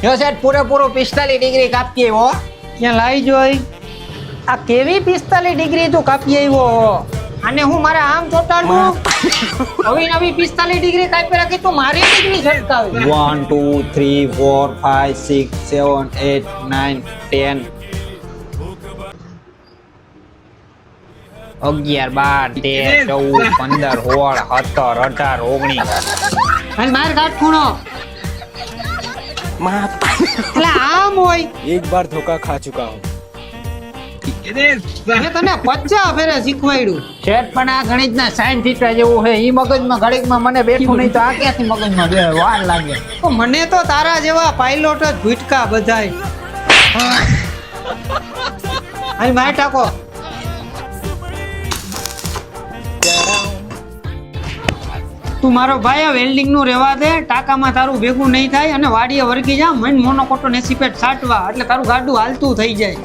જો સેટ પૂરેપૂરું 45 ડિગ્રી કાપી આવ્યો. ક્યાં લાવી જોઈ? આ કેવી 45 ડિગ્રી તું કાપી આવ્યો? અને હું મારે આમ ચોટાડું? નવી નવી 45 ડિગ્રી કાપી રાખી તું મારી ડિગ્રી છટકાવે. 1 2 3 4 5 6 7 8 9 10 11 12 13 14 15 16 17 18 19 અને માર કાઢ ખૂણો. એટલે આમ હોય. एक बार धोखा खा चुका हूँ. મેં તને 50 ફેરે શીખવાડ્યું. શેઠ પણ આ ગણિતના સાઈન થીટા જેવું છે. ઈ મગજમાં ઘડીકમાં મને બેઠું નહીં તો આ ક્યાંથી મગજમાં બે વાર લાગે. તો મને તો તારા જેવા પાયલોટ જ ભૂટકા બધાય. અહીં માર ટાકો. તું મારો ભાઈ વેલ્ડિંગ નું રેવા દે. ટાકામાં તારું ભેગું નહીં થાય અને વાડીએ વર્ગી જા. મન મોનોકોટો 80 પેટ છાંટવા એટલે તારું ગાડું હાલતું થઈ જાય.